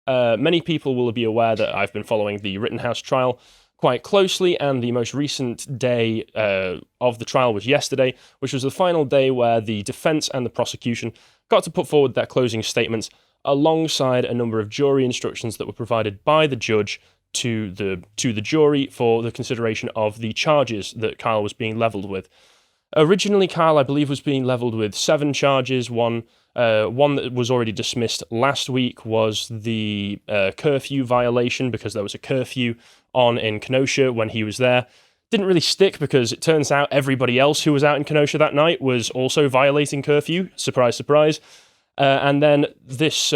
Many people will be aware that I've been following the Rittenhouse trial quite closely, and the most recent day of the trial was yesterday, which was the final day where the defense and the prosecution got to put forward their closing statements alongside a number of jury instructions that were provided by the judge to the jury for the consideration of the charges that Kyle was being leveled with. Originally, Kyle, I believe, was being leveled with 7 charges. One that was already dismissed last week was the curfew violation, because there was a curfew on in Kenosha when he was there. Didn't really stick, because it turns out everybody else who was out in Kenosha that night was also violating curfew. Surprise, surprise. And then this...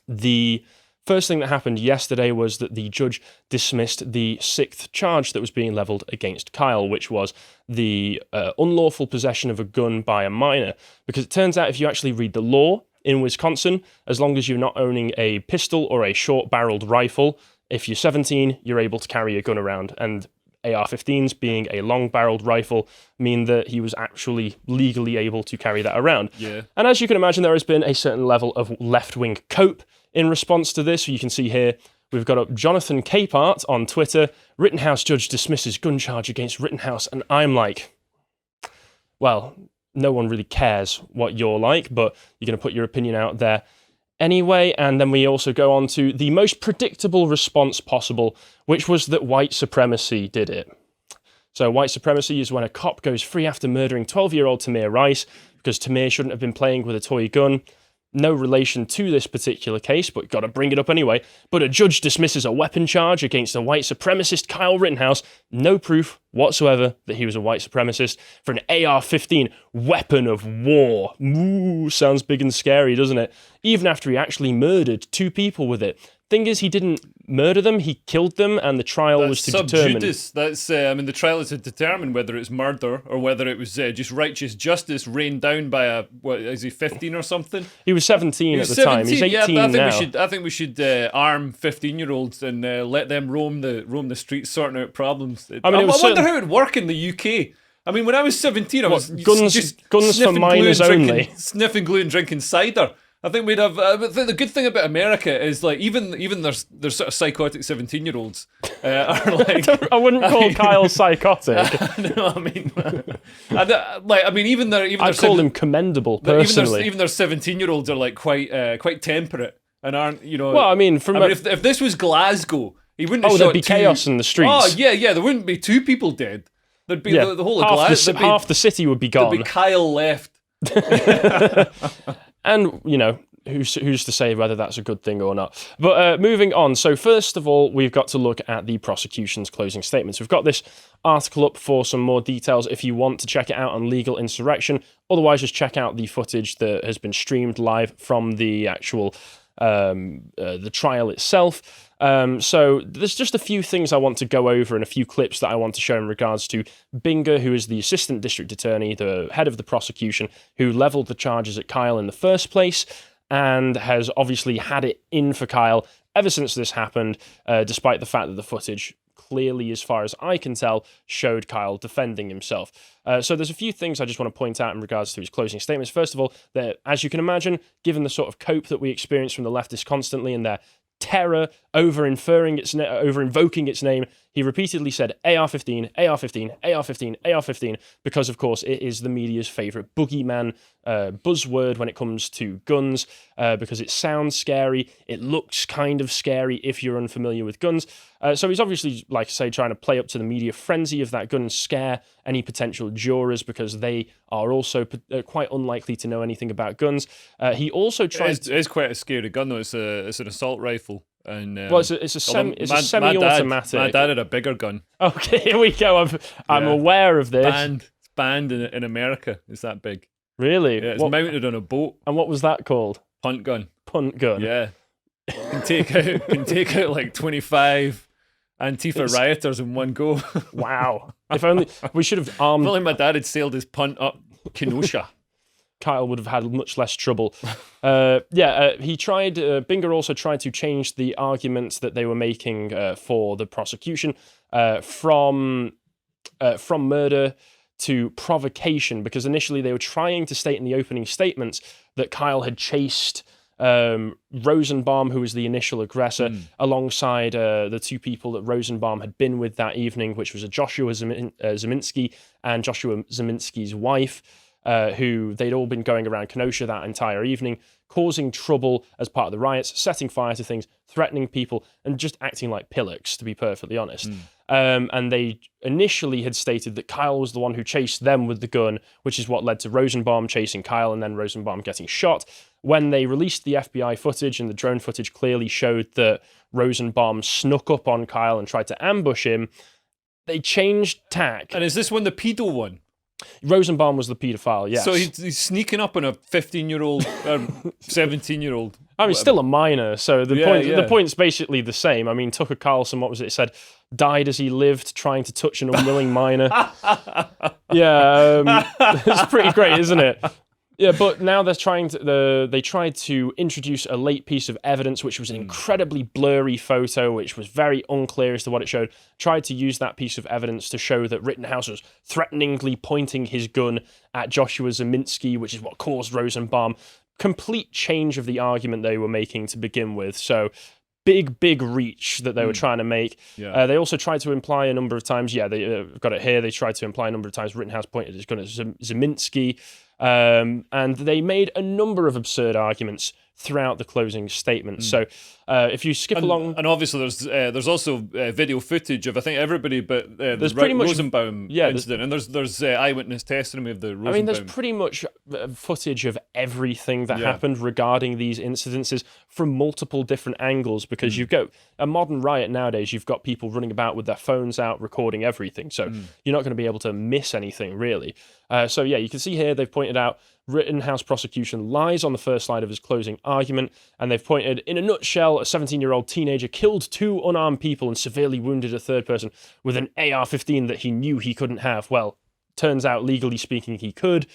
The first thing that happened yesterday was that the judge dismissed the 6th charge that was being leveled against Kyle, which was the unlawful possession of a gun by a minor. Because it turns out if you actually read the law in Wisconsin, as long as you're not owning a pistol or a short-barreled rifle, if you're 17, you're able to carry a gun around. And AR-15s, being a long-barreled rifle, mean that he was actually legally able to carry that around. Yeah. And as you can imagine, there has been a certain level of left-wing cope in response to this. You can see here, we've got up Jonathan Capehart on Twitter. Rittenhouse judge dismisses gun charge against Rittenhouse. And I'm like, well, no one really cares what you're like, but you're going to put your opinion out there anyway. And then we also go on to the most predictable response possible, which was that white supremacy did it. So white supremacy is when a cop goes free after murdering 12-year-old Tamir Rice, because Tamir shouldn't have been playing with a toy gun. No relation to this particular case, but got to bring it up anyway. But a judge dismisses a weapon charge against a white supremacist, Kyle Rittenhouse. No proof whatsoever that he was a white supremacist, for an AR-15 weapon of war. Ooh, sounds big and scary, doesn't it? Even after he actually murdered 2 people with it. Thing is, he didn't murder them, he killed them, and the trial was to determine... Judice. That's, the trial is to determine whether it's murder or whether it was just righteous justice rained down by what is he, 15 or something? He was 17 at the time, he's 18 now. I think we should arm 15-year-olds and let them roam the streets sorting out problems. I wonder how it would work in the UK. I mean, when I was 17, I was guns for minors only. Sniffing glue and drinking cider. I think we'd have. The good thing about America is, like, even there's sort of psychotic 17-year-olds are like. I wouldn't call Kyle psychotic. No, I mean, even I'd call him commendable personally. Even their 17-year-olds are like quite temperate and aren't, you know. Well, I mean, if this was Glasgow, he wouldn't have shot there'd be chaos in the streets. Oh yeah, there wouldn't be 2 people dead. There'd be the whole of Glasgow. Half the city would be gone. There'd be Kyle left. And, you know, who's to say whether that's a good thing or not? But moving on. So first of all, we've got to look at the prosecution's closing statements. We've got this article up for some more details if you want to check it out on legal insurrection. Otherwise, just check out the footage that has been streamed live from the actual the trial itself. So there's just a few things I want to go over and a few clips that I want to show in regards to Binger, who is the assistant district attorney, the head of the prosecution, who leveled the charges at Kyle in the first place and has obviously had it in for Kyle ever since this happened, despite the fact that the footage clearly, as far as I can tell, showed Kyle defending himself. So there's a few things I just want to point out in regards to his closing statements. First of all, that, as you can imagine, given the sort of cope that we experience from the leftists constantly and their terror over invoking its name, he repeatedly said AR-15, AR-15, AR-15, AR-15, because of course it is the media's favourite boogeyman buzzword when it comes to guns, because it sounds scary, it looks kind of scary if you're unfamiliar with guns. So he's obviously, like I say, trying to play up to the media frenzy of that gun and scare any potential jurors, because they are also quite unlikely to know anything about guns. He also tries... It is quite a scary gun, though. It's an assault rifle. And well, it's a semi-automatic. My dad had a bigger gun. Okay, here we go. I'm aware of this. It's banned in America. It's that big. Really? Yeah, it's mounted on a boat. And what was that called? Punt gun. Punt gun. Yeah. Can take out like 25 Antifa rioters in one go. Wow. If only we should have armed. If only my dad had sailed his punt up Kenosha. Kyle would have had much less trouble. He tried. Binger also tried to change the arguments that they were making for the prosecution from murder to provocation, because initially they were trying to state in the opening statements that Kyle had chased Rosenbaum, who was the initial aggressor, alongside the two people that Rosenbaum had been with that evening, which was a Joshua Zeminski and Joshua Zeminski's wife, who they'd all been going around Kenosha that entire evening, causing trouble as part of the riots, setting fire to things, threatening people, and just acting like pillocks, to be perfectly honest. And they initially had stated that Kyle was the one who chased them with the gun, which is what led to Rosenbaum chasing Kyle and then Rosenbaum getting shot. When they released the FBI footage, and the drone footage clearly showed that Rosenbaum snuck up on Kyle and tried to ambush him, they changed tack. And is this one the pedo one? Rosenbaum was the paedophile, yes. So he's sneaking up on a 15-year-old, 17-year-old. I mean, still a minor, so the point's basically the same. I mean, Tucker Carlson, what was it? It said, died as he lived, trying to touch an unwilling minor. It's pretty great, isn't it? Yeah, but now they're they tried to introduce a late piece of evidence, which was an incredibly blurry photo, which was very unclear as to what it showed. Tried to use that piece of evidence to show that Rittenhouse was threateningly pointing his gun at Joshua Zeminski, which is what caused Rosenbaum. Complete change of the argument they were making to begin with. So big reach that they were trying to make. They also tried to imply a number of times, they got it here, they tried to imply a number of times Rittenhouse pointed his gun at Zeminski. And they made a number of absurd arguments throughout the closing statement. So if you skip along... And obviously there's also video footage of, I think, everybody but there's pretty much Rosenbaum incident. And there's eyewitness testimony of the Rosenbaum. I mean, there's pretty much footage of everything that happened regarding these incidences from multiple different angles, because you've got a modern riot nowadays, you've got people running about with their phones out recording everything. So you're not going to be able to miss anything, really. You can see here they've pointed out Rittenhouse prosecution lies on the first slide of his closing argument, and they've pointed, in a nutshell, a 17-year-old teenager killed two unarmed people and severely wounded a third person with an AR-15 that he knew he couldn't have. Well, turns out, legally speaking, he could.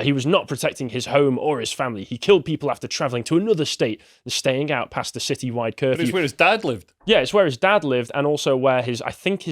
He was not protecting his home or his family. He killed people after travelling to another state and staying out past the citywide curfew. But it's where his dad lived. Yeah, it's where his dad lived, and also where his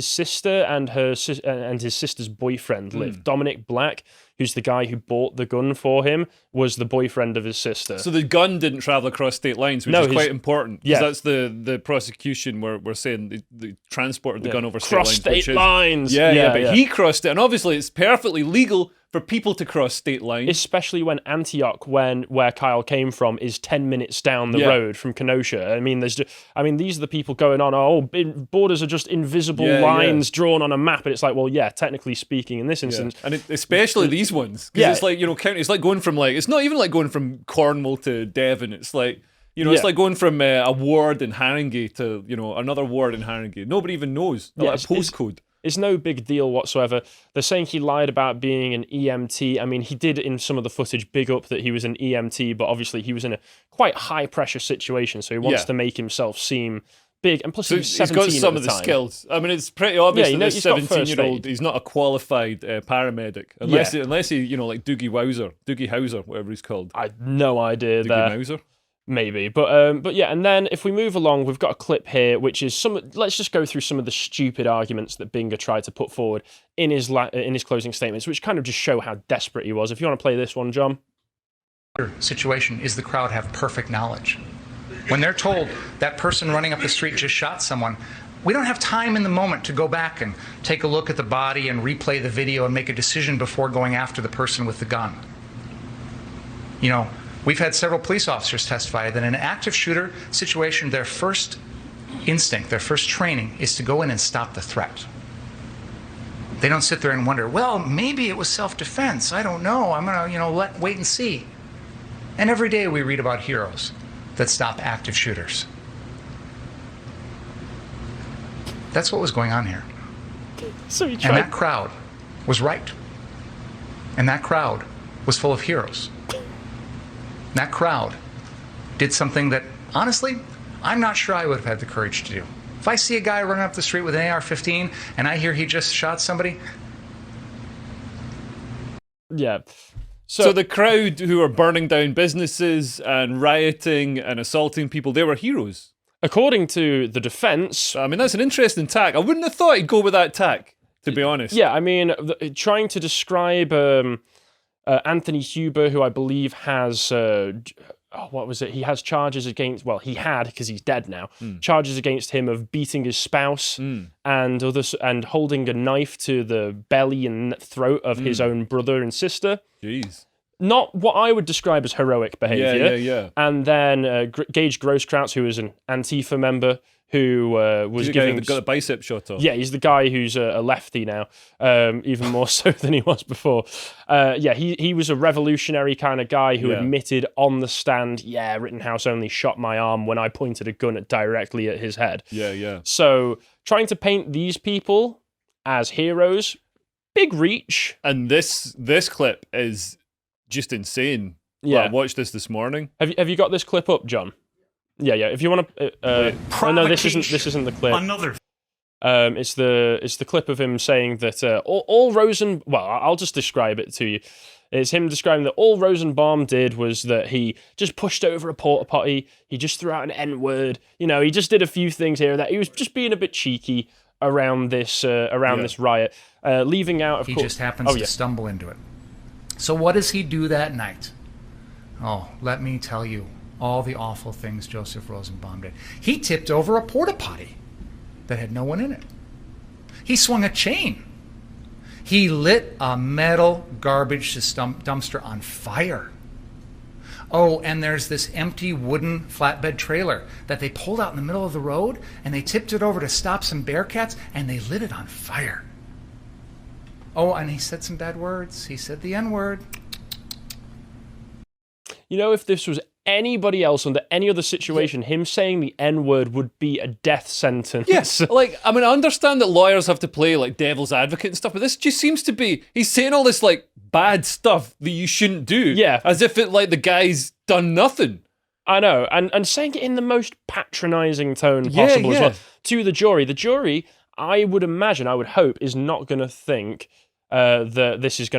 sister and his sister's boyfriend lived. Dominic Black, who's the guy who bought the gun for him, was the boyfriend of his sister. So the gun didn't travel across state lines, which is quite important. Because that's the prosecution where we're saying they transported the gun over state lines. Cross state lines! But he crossed it, and obviously it's perfectly legal for people to cross state lines. Especially when Antioch, where Kyle came from, is 10 minutes down the road from Kenosha. I mean, these are the people going on, borders are just invisible lines drawn on a map, and it's like, well, technically speaking, in this instance. And especially these ones, because it's like, county, it's like going from it's not even like going from Cornwall to Devon, it's like, it's like going from a ward in Haringey to, another ward in Haringey. Nobody even knows, like a postcode. It's no big deal whatsoever. They're saying he lied about being an EMT. I mean, he did in some of the footage big up that he was an EMT, but obviously he was in a quite high-pressure situation, so he wants to make himself seem big. And plus, he's 17 got some of the skills. I mean, it's pretty obvious that this 17-year-old, he's not a qualified paramedic. Unless he, like Doogie Howser, whatever he's called. I had no idea Doogie there. Howser? Maybe, but yeah, and then if we move along, we've got a clip here, which is let's just go through some of the stupid arguments that Binger tried to put forward in his closing statements, which kind of just show how desperate he was. If you want to play this one, John. Situation is the crowd have perfect knowledge. When they're told that person running up the street just shot someone, we don't have time in the moment to go back and take a look at the body and replay the video and make a decision before going after the person with the gun. We've had several police officers testify that in an active shooter situation, their first instinct, their first training is to go in and stop the threat. They don't sit there and wonder, well, maybe it was self-defense. I don't know. I'm going to, wait and see. And every day we read about heroes that stop active shooters. That's what was going on here. So and that crowd was right. And that crowd was full of heroes. That crowd did something that, honestly, I'm not sure I would have had the courage to do. If I see a guy running up the street with an AR-15 and I hear he just shot somebody... Yeah. So the crowd who were burning down businesses and rioting and assaulting people, they were heroes. According to the defense... I mean, that's an interesting tack. I wouldn't have thought he'd go with that tack, to be honest. Yeah, I mean, trying to describe... Anthony Huber, who I believe has what was it? He has charges against, well, he had, because he's dead now, charges against him of beating his spouse and others, and holding a knife to the belly and throat of his own brother and sister. Jeez. Not what I would describe as heroic behavior. Yeah. And then Gage Grosskreutz, who is an Antifa member, who was giving... got the bicep shot off. Yeah, he's the guy who's a lefty now, even more so than he was before. He was a revolutionary kind of guy who admitted on the stand, Rittenhouse only shot my arm when I pointed a gun directly at his head. Yeah. So trying to paint these people as heroes, big reach. And this clip is just insane. Yeah. I watched this morning. Have you got this clip up, John? Yeah. If you want to, no, this isn't the clip. Another. It's the clip of him saying that I'll just describe it to you. It's him describing that all Rosenbaum did was that he just pushed over a porta potty. He just threw out an N-word. He just did a few things here and that. He was just being a bit cheeky around this riot, leaving out. Of He course, just happens to stumble into it. So what does he do that night? Oh, let me tell you all the awful things Joseph Rosenbaum did. He tipped over a porta potty that had no one in it. He swung a chain. He lit a metal garbage dumpster on fire. Oh, and there's this empty wooden flatbed trailer that they pulled out in the middle of the road, and they tipped it over to stop some bearcats, and they lit it on fire. Oh, and he said some bad words. He said the N-word. If this was anybody else under any other situation, him saying the N-word would be a death sentence. Yes, I understand that lawyers have to play like devil's advocate and stuff, but this just seems to be, he's saying all this like bad stuff that you shouldn't do. Yeah. As if it like the guy's done nothing. I know, and saying it in the most patronising tone possible as well to the jury. The jury, I would hope, is not going to think that this is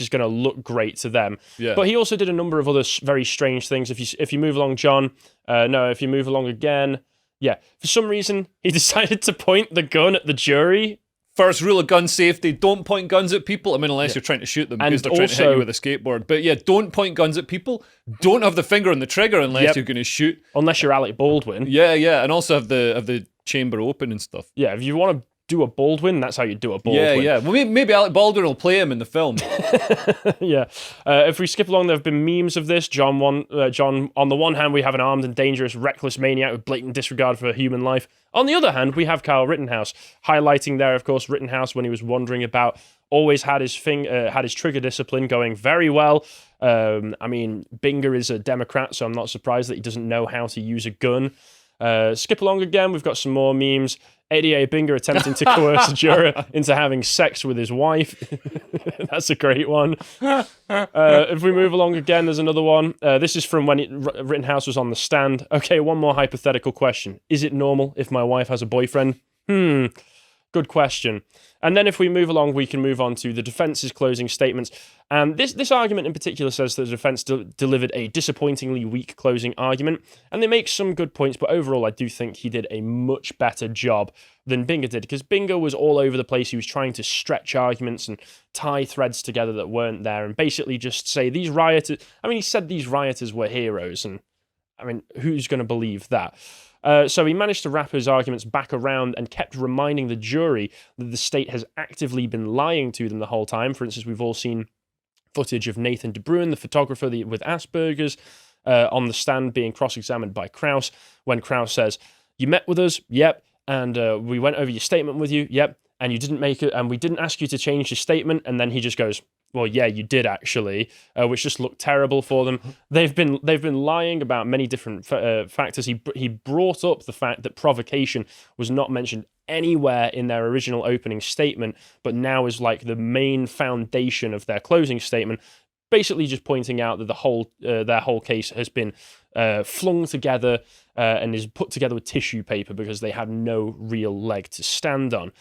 gonna look great to them. Yeah. But he also did a number of other very strange things. If you move along, John, if you move along again, for some reason he decided to point the gun at the jury. First rule of gun safety: don't point guns at people. Unless you're trying to shoot them because they're trying to hit you with a skateboard. But don't point guns at people. Don't have the finger on the trigger unless you're going to shoot. Unless you're Alec Baldwin. Yeah, and also have the chamber open and stuff. Yeah, if you want to do a Baldwin, that's how you do a Baldwin. Yeah. Well, maybe Alec Baldwin will play him in the film. Yeah. If we skip along, there have been memes of this. John, on the one hand, we have an armed and dangerous, reckless maniac with blatant disregard for human life. On the other hand, we have Kyle Rittenhouse, highlighting there, of course, Rittenhouse, when he was wandering about, always had his trigger discipline going very well. Binger is a Democrat, so I'm not surprised that he doesn't know how to use a gun. Skip along again, we've got some more memes. ADA Binger attempting to coerce a juror into having sex with his wife. That's a great one. If we move along again, there's another one. This is from when Rittenhouse was on the stand. Okay, one more hypothetical question. Is it normal if my wife has a boyfriend? Good question. And then if we move along, we can move on to the defense's closing statements. And this argument in particular says that the defense delivered a disappointingly weak closing argument. And they make some good points, but overall I do think he did a much better job than Binger did, because Binger was all over the place. He was trying to stretch arguments and tie threads together that weren't there, and basically just say these rioters... he said these rioters were heroes, and who's going to believe that? So he managed to wrap his arguments back around and kept reminding the jury that the state has actively been lying to them the whole time. For instance, we've all seen footage of Nathan De Bruin, the photographer with Asperger's, on the stand being cross-examined by Krauss, when Krauss says, "You met with us? Yep. And we went over your statement with you? Yep. And you didn't make it, and we didn't ask you to change your statement." And then he just goes, "Well, yeah, you did actually," which just looked terrible for them. They've been lying about many different factors. He brought up the fact that provocation was not mentioned anywhere in their original opening statement, but now is like the main foundation of their closing statement. Basically, just pointing out that their whole case has been flung together and is put together with tissue paper because they had no real leg to stand on.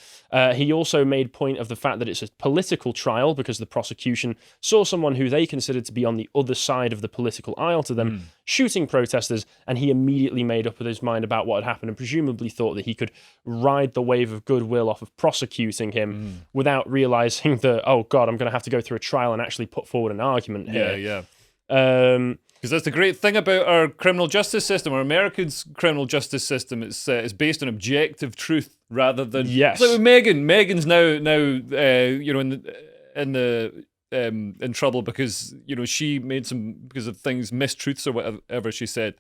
He also made point of the fact that it's a political trial because the prosecution saw someone who they considered to be on the other side of the political aisle to them shooting protesters, and he immediately made up his mind about what had happened and presumably thought that he could ride the wave of goodwill off of prosecuting him without realizing that, oh God, I'm going to have to go through a trial and actually put forward an argument here. Yeah. Because that's the great thing about our criminal justice system, our American's criminal justice system. It's based on objective truth rather than Yes. It's like with Megan. Megan's now in trouble because she made some because of things mistruths or whatever she said.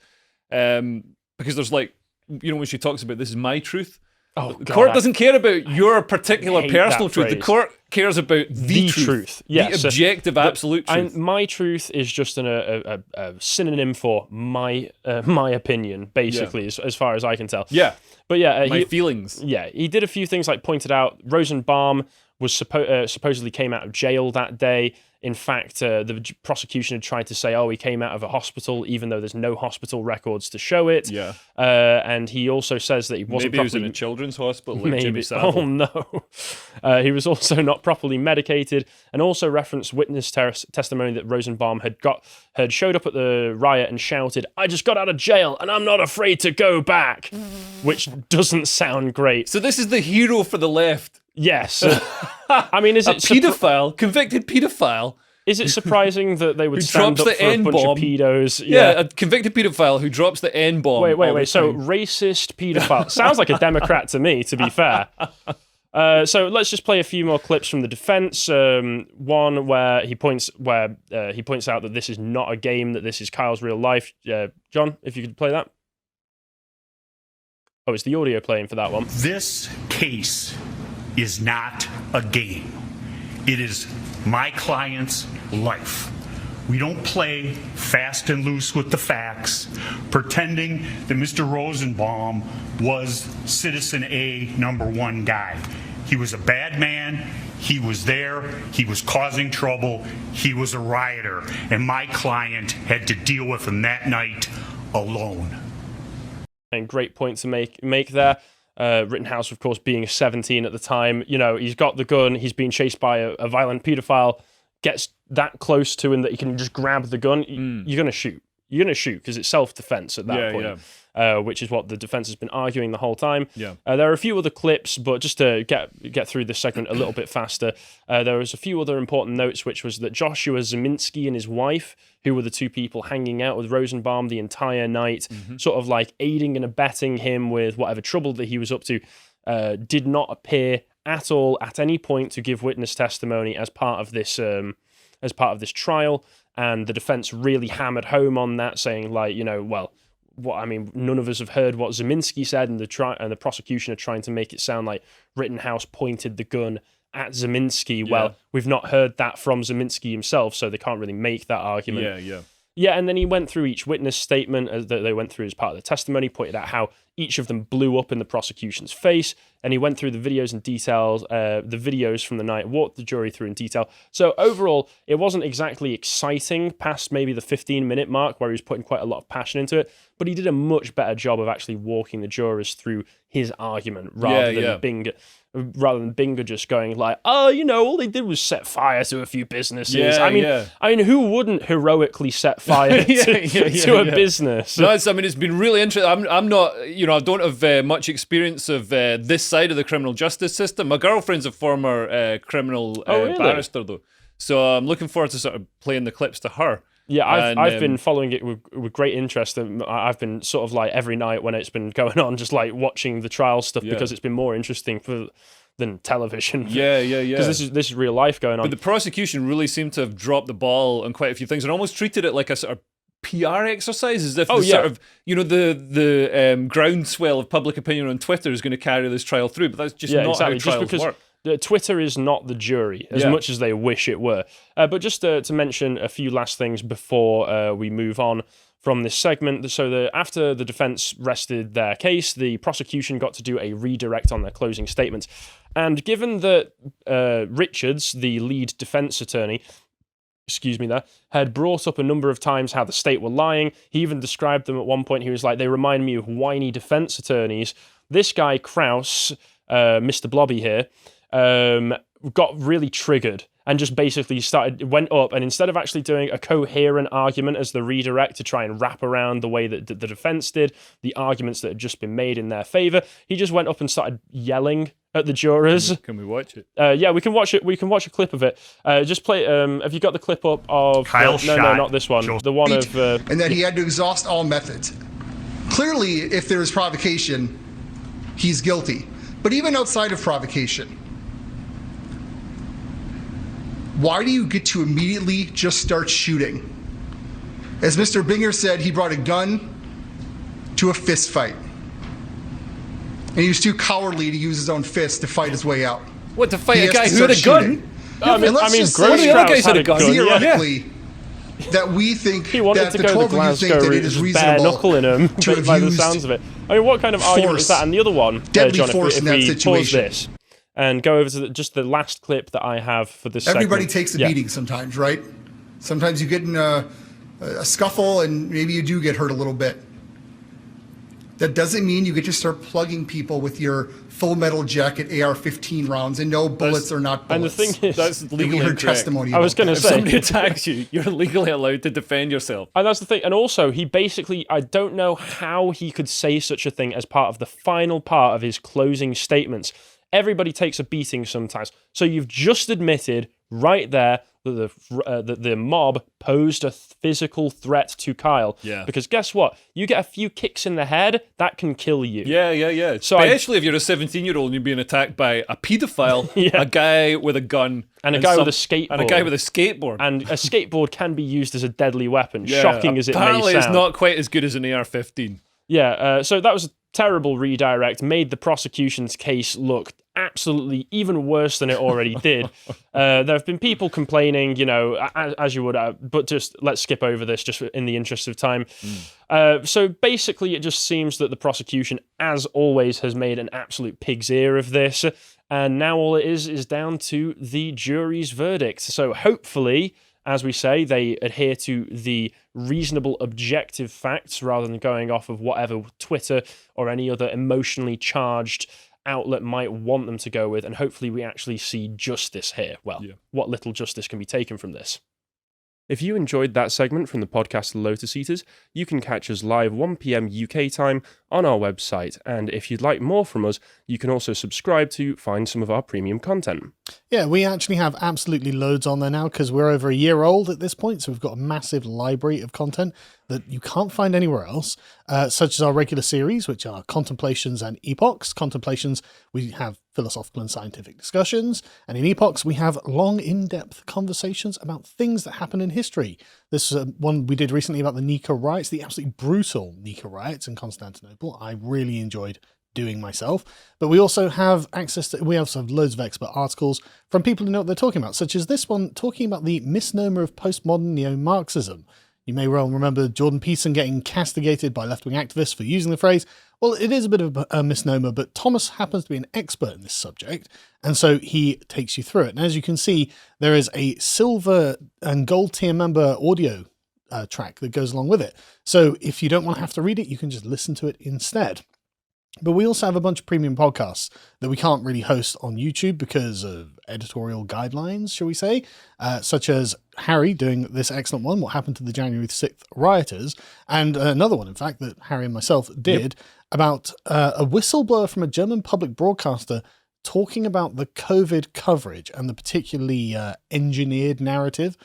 Because there's when she talks about this is my truth. Oh, the court doesn't care about your particular personal truth. Phrase. The court cares about the truth. Yes. The objective, absolute truth. My truth is just a synonym for my opinion, basically, as far as I can tell. Yeah. But yeah, my feelings. Yeah, he did a few things like pointed out Rosenbaum was supposedly came out of jail that day. In fact, the prosecution had tried to say, he came out of a hospital, even though there's no hospital records to show it. Yeah. And he also says that he wasn't Maybe he was in a children's hospital like maybe. Jimmy Savile. Oh, no. He was also not properly medicated, and also referenced witness testimony that Rosenbaum had showed up at the riot and shouted, "I just got out of jail, and I'm not afraid to go back," which doesn't sound great. So this is the hero for the left. Yes. I mean, is it paedophile, convicted paedophile? Is it surprising that they would Who stand drops up the for a bunch N-bomb. of pedos? Yeah, a convicted paedophile who drops the N-bomb. Wait. So racist paedophile sounds like a Democrat to me. To be fair. So let's just play a few more clips from the defense. One where he points out that this is not a game, that this is Kyle's real life. John, if you could play that. Oh, it's the audio playing for that one. This case is not a game. It is my client's life. We don't play fast and loose with the facts, pretending that Mr. Rosenbaum was Citizen A #1 guy. He was a bad man. He was there. He was causing trouble. He was a rioter. And my client had to deal with him that night alone. And great point to make there. Rittenhouse, of course, being 17 at the time, he's got the gun, he's being chased by a violent paedophile, gets that close to him that he can just grab the gun, you're going to shoot. You're going to shoot because it's self-defense at that point, which is what the defense has been arguing the whole time. Yeah. There are a few other clips, but just to get through this segment a little bit faster, there was a few other important notes, which was that Joshua Zeminski and his wife, who were the two people hanging out with Rosenbaum the entire night, sort of like aiding and abetting him with whatever trouble that he was up to, did not appear at all at any point to give witness testimony as part of this trial. And the defense really hammered home on that, saying none of us have heard what Zeminski said, and the prosecution are trying to make it sound like Rittenhouse pointed the gun at Zeminski. Yeah. Well, we've not heard that from Zeminski himself, so they can't really make that argument. Yeah, and then he went through each witness statement that they went through as part of the testimony, pointed out how each of them blew up in the prosecution's face, and he went through the videos in detail, the videos from the night, walked the jury through in detail. So overall, it wasn't exactly exciting past maybe the 15-minute mark where he was putting quite a lot of passion into it, but he did a much better job of actually walking the jurors through his argument rather than Binger just going like, all they did was set fire to a few businesses. I mean, who wouldn't heroically set fire to a business? No, it's been really interesting. I'm not, I don't have much experience of this side of the criminal justice system. My girlfriend's a former criminal barrister, though, so I'm looking forward to sort of playing the clips to her. Yeah, I've been following it with great interest, and I've been sort of like every night when it's been going on, just like watching the trial stuff because it's been more interesting than television. Yeah. Because this is real life going on. But the prosecution really seemed to have dropped the ball on quite a few things, and almost treated it like a sort of PR exercise, as if sort of the groundswell of public opinion on Twitter is going to carry this trial through. But that's just not how trials work. Twitter is not the jury, as much as they wish it were. But just to mention a few last things before we move on from this segment. So after the defense rested their case, the prosecution got to do a redirect on their closing statements. And given that Richards, the lead defense attorney, had brought up a number of times how the state were lying, he even described them at one point. He was like, they remind me of whiny defense attorneys. This guy, Krause, Mr. Blobby here, got really triggered and just basically went up, and instead of actually doing a coherent argument as the redirect to try and wrap around the way that the defense did, the arguments that had just been made in their favor, he just went up and started yelling at the jurors. Can we watch it? Yeah, we can watch it. We can watch a clip of it. Just play. Have you got the clip up of? Kyle no, shot not this one. Joseph. The one of. And that he had to exhaust all methods. Clearly, if there is provocation, he's guilty. But even outside of provocation, why do you get to immediately just start shooting? As Mr. Binger said, he brought a gun to a fist fight. And he was too cowardly to use his own fist to fight his way out. What, to fight He a has guy to who had a start gun? shooting. I mean, just Gross say, the other guys Strauss had a gun. theoretically, that we think he wanted that to the go the 12 of you think Glasgow that route, it is just bare reasonable knuckling him to have by the used sounds of it. I mean, what kind of argument is that? And the other one, deadly John, force if in that we pause situation. this and go over to just the last clip that I have for this Everybody segment. takes a Yeah. beating sometimes, right? Sometimes you get in a scuffle and maybe you do get hurt a little bit. That doesn't mean you get to start plugging people with your full metal jacket AR-15 rounds, and no, bullets are not And the bullets. thing is, That's And we legally heard incorrect. testimony I was about going that. to If say, somebody attacks you, you're legally allowed to defend yourself. and that's the thing. And also, he basically, I don't know how he could say such a thing as part of the final part of his closing statements. Everybody takes a beating sometimes. So you've just admitted right there that the mob posed a physical threat to Kyle. Yeah. Because guess what? You get a few kicks in the head, that can kill you. Yeah. So Especially if you're a 17-year-old and you're being attacked by a paedophile, Yeah. a guy with a gun, And a guy with a skateboard. And a guy with a skateboard. And a skateboard can be used as a deadly weapon, shocking as it may apparently sound. it's not quite as good as an AR-15. Yeah, so that was a terrible redirect, made the prosecution's case look absolutely even worse than it already did. There have been people complaining, you know, as you would, but just let's skip over this just in the interest of time. So basically, it just seems that the prosecution, as always, has made an absolute pig's ear of this, and now all it is down to the jury's verdict. So hopefully, as we say, they adhere to the reasonable, objective facts rather than going off of whatever Twitter or any other emotionally charged outlet might want them to go with, and hopefully we actually see justice here. Well, what little justice can be taken from this. If you enjoyed that segment from the podcast Lotus Eaters, you can catch us live 1 PM UK time on our website, and if you'd like more from us, you can also subscribe to find some of our premium content. Yeah, we actually have absolutely loads on there now because we're over a year old at this point, so we've got a massive library of content that you can't find anywhere else, such as our regular series, which are Contemplations and Epochs. Contemplations, we have philosophical and scientific discussions, and in Epochs, we have long, in-depth conversations about things that happen in history. This is one we did recently about the Nika riots, the absolutely brutal Nika riots in Constantinople. I really enjoyed doing myself, but we also have we also have loads of expert articles from people who know what they're talking about, such as this one talking about the misnomer of postmodern neo-Marxism. You may well remember Jordan Peterson getting castigated by left-wing activists for using the phrase. Well, it is a bit of a misnomer, but Thomas happens to be an expert in this subject, and so he takes you through it. And as you can see, there is a silver and gold tier member audio track that goes along with it. So if you don't want to have to read it, you can just listen to it instead. But we also have a bunch of premium podcasts that we can't really host on YouTube because of editorial guidelines, shall we say, such as Harry doing this excellent one, What Happened to the January 6th Rioters, and another one, in fact, that Harry and myself did about a whistleblower from a German public broadcaster talking about the COVID coverage and the particularly engineered narrative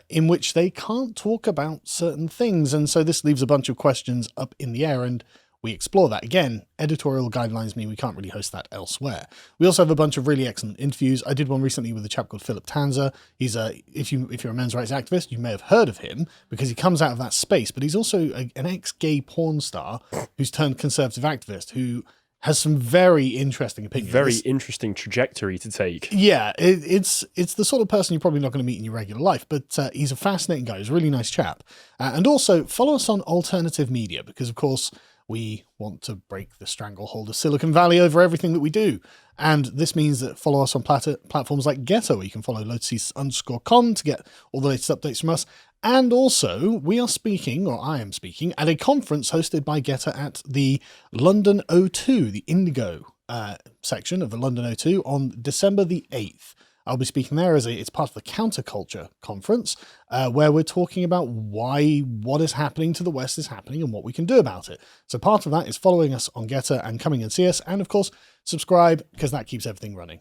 in which they can't talk about certain things. And so this leaves a bunch of questions up in the air, and we explore that. Again, editorial guidelines mean we can't really host that elsewhere. We also have a bunch of really excellent interviews. I did one recently with a chap called Philip Tanzer. He's if you're a men's rights activist, you may have heard of him because he comes out of that space, but he's also an ex-gay porn star who's turned conservative activist who has some very interesting opinions. Very interesting trajectory to take. Yeah, it's the sort of person you're probably not going to meet in your regular life, but he's a fascinating guy. He's a really nice chap. And also, follow us on alternative media because, of course, we want to break the stranglehold of Silicon Valley over everything that we do. And this means that follow us on platforms like Getter, where you can follow lotus_com to get all the latest updates from us. And also, we are speaking, or I am speaking, at a conference hosted by Getter at the London O2, the Indigo section of the London O2 on December the 8th. I'll be speaking there it's part of the Counterculture Conference, where we're talking about why what is happening to the West is happening and what we can do about it. So part of that is following us on Getter and coming and see us, and of course, subscribe, because that keeps everything running.